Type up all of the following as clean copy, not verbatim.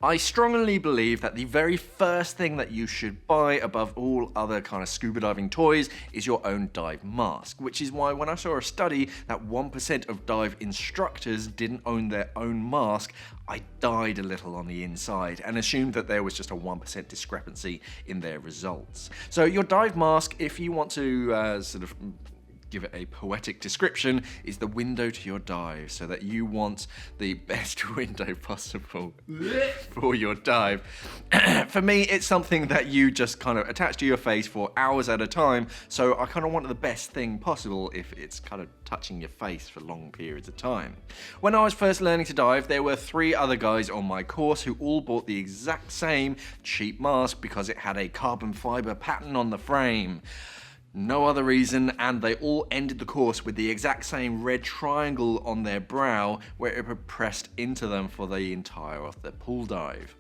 I strongly believe that the very first thing that you should buy above all other kind of scuba diving toys is your own dive mask, which is why when I saw a study that 1% of dive instructors didn't own their own mask, I died a little on the inside and assumed that there was just a 1% discrepancy in their results. So your dive mask, if you want to sort of give it a poetic description, is the window to your dive, so that you want the best window possible for your dive. For me, it's something that you just kind of attach to your face for hours at a time, so I kind of want the best thing possible if it's kind of touching your face for long periods of time. When I was first learning to dive, there were 3 other guys on my course who all bought the exact same cheap mask because it had a carbon fibre pattern on the frame. No other reason, and they all ended the course with the exact same red triangle on their brow where it had pressed into them for the entire of their pool dive.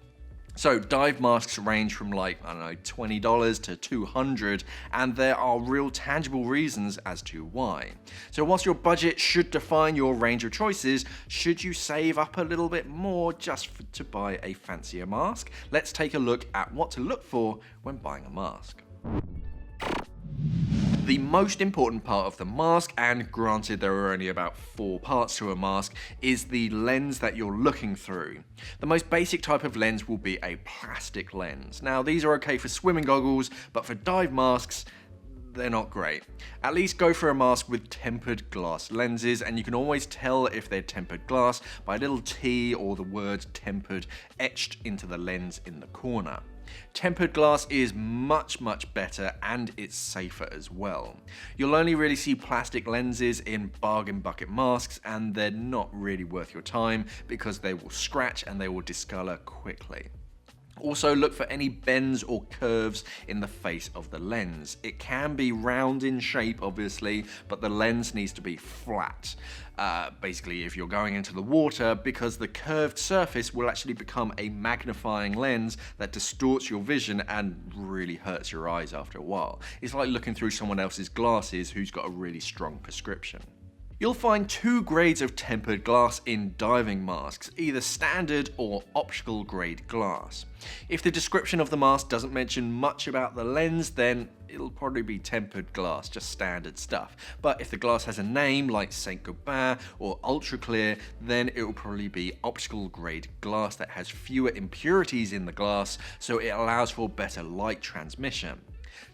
So dive masks range from like, I don't know, $20 to $200, and there are real tangible reasons as to why. So whilst your budget should define your range of choices, should you save up a little bit more just to buy a fancier mask? Let's take a look at what to look for when buying a mask. The most important part of the mask, and granted there are only about 4 parts to a mask, is the lens that you're looking through. The most basic type of lens will be a plastic lens. Now these are okay for swimming goggles, but for dive masks, they're not great. At least go for a mask with tempered glass lenses, and you can always tell if they're tempered glass by a little T or the word tempered etched into the lens in the corner. Tempered glass is much better, and it's safer as well. You'll only really see plastic lenses in bargain bucket masks, and they're not really worth your time because they will scratch and they will discolor quickly. Also look for any bends or curves in the face of the lens. It can be round in shape obviously, but the lens needs to be flat. Basically if you're going into the water, because the curved surface will actually become a magnifying lens that distorts your vision and really hurts your eyes after a while. It's like looking through someone else's glasses who's got a really strong prescription. You'll find 2 grades of tempered glass in diving masks, either standard or optional grade glass. If the description of the mask doesn't mention much about the lens, then it'll probably be tempered glass, just standard stuff. But if the glass has a name like Saint Gobain or ultra clear, then it will probably be optical grade glass that has fewer impurities in the glass, so it allows for better light transmission.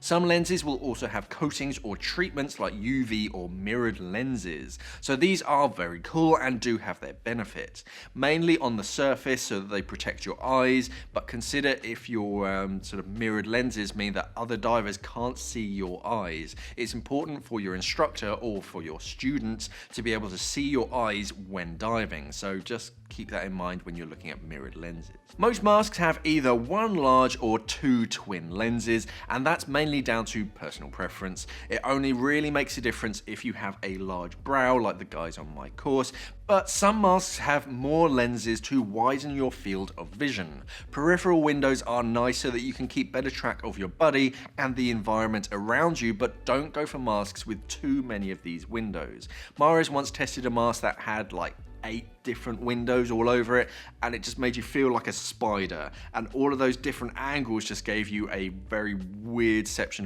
Some lenses will also have coatings or treatments like UV or mirrored lenses. So these are very cool and do have their benefit. Mainly on the surface so that they protect your eyes, but consider if your sort of mirrored lenses mean that other divers can't see your eyes. It's important for your instructor or for your students to be able to see your eyes when diving. So just keep that in mind when you're looking at mirrored lenses. Most masks have either 1 large or 2 twin lenses, and that's mainly down to personal preference. It only really makes a difference if you have a large brow like the guys on my course, but some masks have more lenses to widen your field of vision. Peripheral windows are nice so that you can keep better track of your buddy and the environment around you, but don't go for masks with too many of these windows. Marius once tested a mask that had like 8 different windows all over it, and it just made you feel like a spider, and all of those different angles just gave you a very weird perception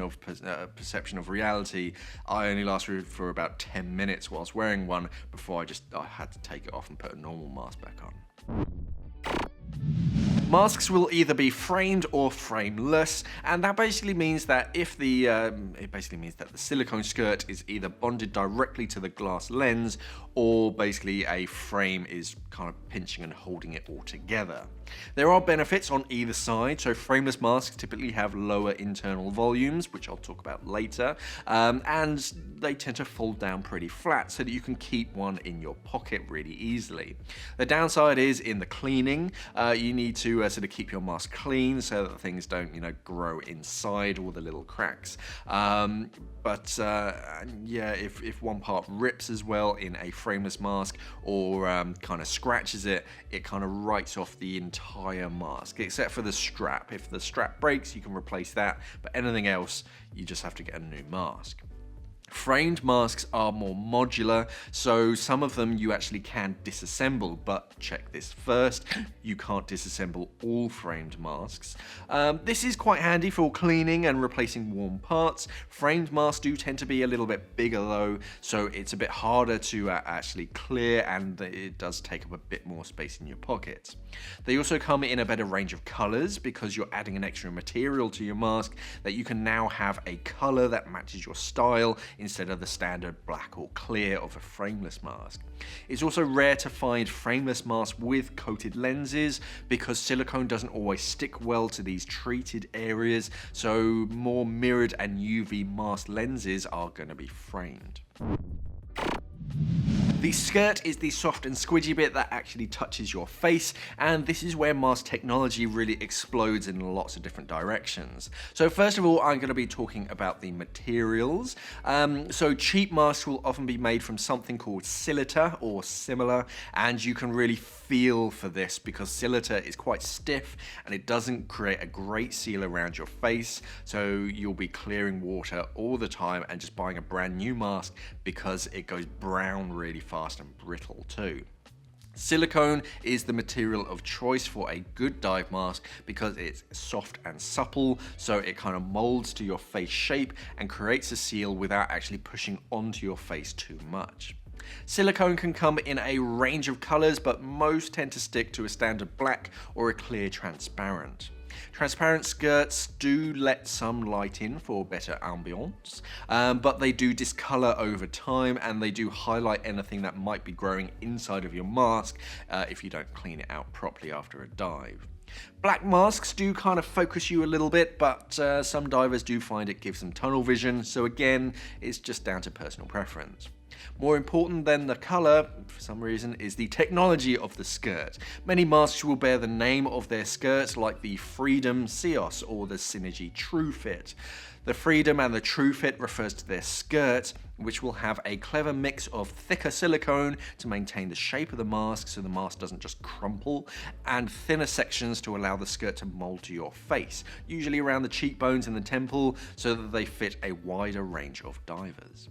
of reality. I only lasted for about 10 minutes whilst wearing one before I had to take it off and put a normal mask back on. Masks will either be framed or frameless, and that basically means that if the silicone skirt is either bonded directly to the glass lens, or basically a frame is kind of pinching and holding it all together. There are benefits on either side, so frameless masks typically have lower internal volumes, which I'll talk about later, and they tend to fold down pretty flat so that you can keep one in your pocket really easily. The downside is in the cleaning. You need to sort of keep your mask clean so that things don't, grow inside all the little cracks. If one part rips as well in a frameless mask or kind of scratches it, it kind of writes off the entire mask, except for the strap. If the strap breaks, you can replace that, but anything else, you just have to get a new mask. Framed masks are more modular, so some of them you actually can disassemble, but check this first, you can't disassemble all framed masks. This is quite handy for cleaning and replacing worn parts. Framed masks do tend to be a little bit bigger though, so it's a bit harder to actually clear, and it does take up a bit more space in your pockets. They also come in a better range of colours because you're adding an extra material to your mask that you can now have a colour that matches your style instead of the standard black or clear of a frameless mask. It's also rare to find frameless masks with coated lenses because silicone doesn't always stick well to these treated areas, so more mirrored and UV mask lenses are going to be framed. The skirt is the soft and squidgy bit that actually touches your face, and this is where mask technology really explodes in lots of different directions. So first of all, I'm going to be talking about the materials. So cheap masks will often be made from something called silicate or similar, and you can really feel for this because silicate is quite stiff and it doesn't create a great seal around your face, so you'll be clearing water all the time and just buying a brand new mask because it goes brown really fast and brittle too. Silicone is the material of choice for a good dive mask because it's soft and supple, so it kind of molds to your face shape and creates a seal without actually pushing onto your face too much. Silicone can come in a range of colours, but most tend to stick to a standard black or a clear transparent. Transparent skirts do let some light in for better ambiance, but they do discolour over time and they do highlight anything that might be growing inside of your mask if you don't clean it out properly after a dive. Black masks do kind of focus you a little bit, but some divers do find it gives them tunnel vision, so again, it's just down to personal preference. More important than the colour, for some reason, is the technology of the skirt. Many masks will bear the name of their skirt, like the Freedom Seos or the Synergy True Fit. The Freedom and the True Fit refers to their skirt, which will have a clever mix of thicker silicone to maintain the shape of the mask so the mask doesn't just crumple, and thinner sections to allow the skirt to mold to your face, usually around the cheekbones and the temple, so that they fit a wider range of divers.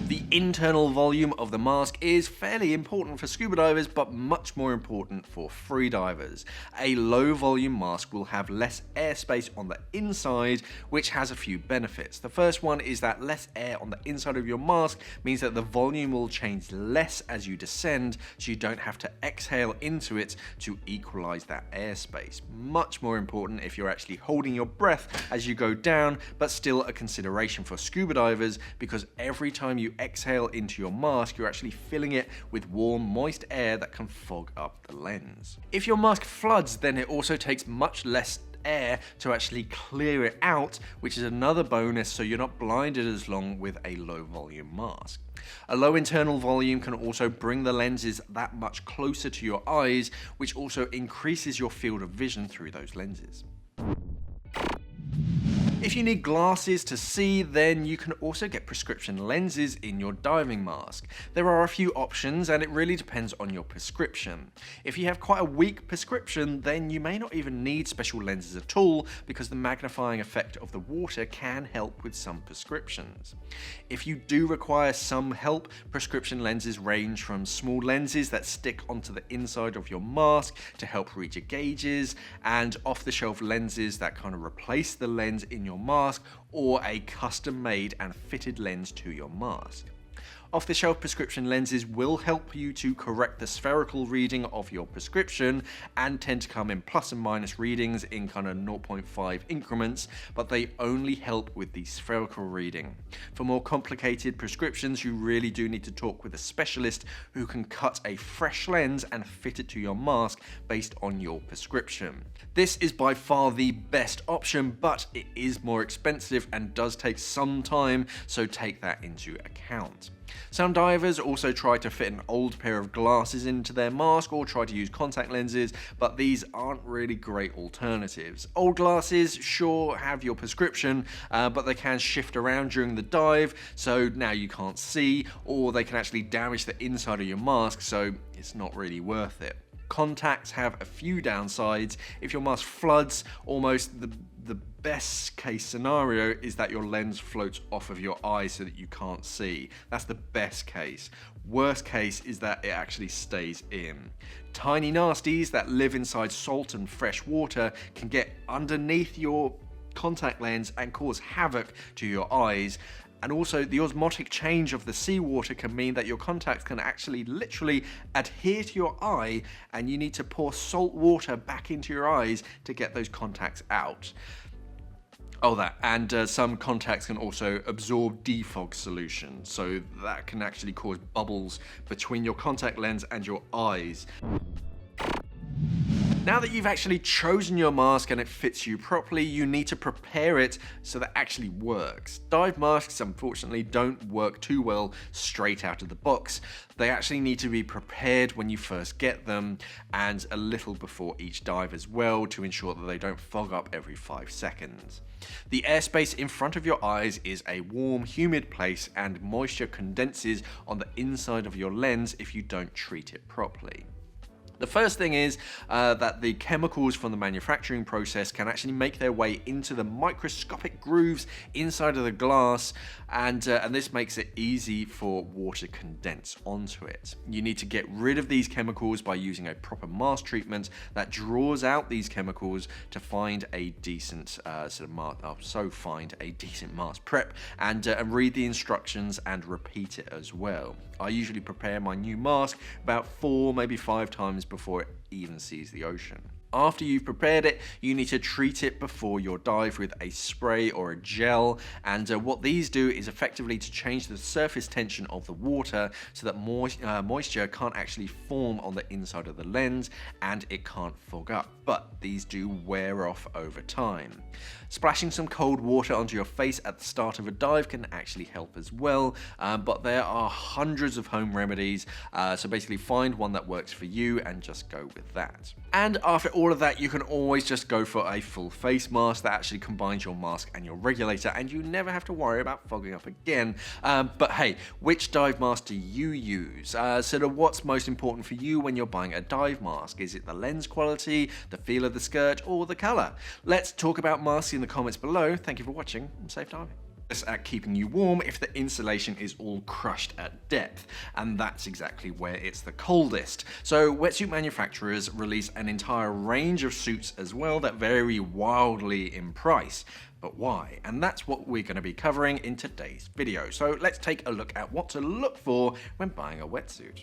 The internal volume of the mask is fairly important for scuba divers, but much more important for free divers. A low volume mask will have less airspace on the inside, which has a few benefits. The first one is that less air on the inside of your mask means that the volume will change less as you descend, so you don't have to exhale into it to equalize that airspace. Much more important if you're actually holding your breath as you go down, but still a consideration for scuba divers because every time you exhale into your mask, you're actually filling it with warm, moist air that can fog up the lens. If your mask floods, then it also takes much less air to actually clear it out, which is another bonus, so you're not blinded as long with a low volume mask. A low internal volume can also bring the lenses that much closer to your eyes, which also increases your field of vision through those lenses. If you need glasses to see, then you can also get prescription lenses in your diving mask. There are a few options and it really depends on your prescription. If you have quite a weak prescription, then you may not even need special lenses at all because the magnifying effect of the water can help with some prescriptions. If you do require some help, prescription lenses range from small lenses that stick onto the inside of your mask to help read your gauges, and off-the-shelf lenses that kind of replace the lens in your mask, or a custom-made and fitted lens to your mask. Off-the-shelf prescription lenses will help you to correct the spherical reading of your prescription and tend to come in plus and minus readings in kind of 0.5 increments, but they only help with the spherical reading. For more complicated prescriptions, you really do need to talk with a specialist who can cut a fresh lens and fit it to your mask based on your prescription. This is by far the best option, but it is more expensive and does take some time, so take that into account. Some divers also try to fit an old pair of glasses into their mask or try to use contact lenses, but these aren't really great alternatives. Old glasses sure have your prescription, but they can shift around during the dive, so now you can't see, or they can actually damage the inside of your mask, so it's not really worth it. Contacts have a few downsides. If your mask floods, almost the The best case scenario is that your lens floats off of your eyes so that you can't see. That's the best case. Worst case is that it actually stays in. Tiny nasties that live inside salt and fresh water can get underneath your contact lens and cause havoc to your eyes. And also, the osmotic change of the seawater can mean that your contacts can actually literally adhere to your eye, and you need to pour salt water back into your eyes to get those contacts out. Some contacts can also absorb defog solution, so that can actually cause bubbles between your contact lens and your eyes. Now that you've actually chosen your mask and it fits you properly, you need to prepare it so that it actually works. Dive masks, unfortunately, don't work too well straight out of the box. They actually need to be prepared when you first get them, and a little before each dive as well, to ensure that they don't fog up every 5 seconds. The airspace in front of your eyes is a warm, humid place, and moisture condenses on the inside of your lens if you don't treat it properly. The first thing is that the chemicals from the manufacturing process can actually make their way into the microscopic grooves inside of the glass, and this makes it easy for water to condense onto it. You need to get rid of these chemicals by using a proper mask treatment that draws out these chemicals to find a decent find a decent mask prep, and read the instructions and repeat it as well. I usually prepare my new mask about 4, maybe 5 times before it even sees the ocean. After you've prepared it, you need to treat it before your dive with a spray or a gel, and what these do is effectively to change the surface tension of the water so that moisture can't actually form on the inside of the lens and it can't fog up, but these do wear off over time. Splashing some cold water onto your face at the start of a dive can actually help as well, but there are hundreds of home remedies, so basically find one that works for you and just go with that. And after all of that, you can always just go for a full face mask that actually combines your mask and your regulator, and you never have to worry about fogging up again. But hey, which dive mask do you use? What's most important for you when you're buying a dive mask? Is it the lens quality, the feel of the skirt, or the color? Let's talk about masks in the comments below. Thank you for watching, and safe diving. At keeping you warm if the insulation is all crushed at depth, and that's exactly where it's the coldest. So wetsuit manufacturers release an entire range of suits as well that vary wildly in price. But why? And that's what we're going to be covering in today's video. So let's take a look at what to look for when buying a wetsuit.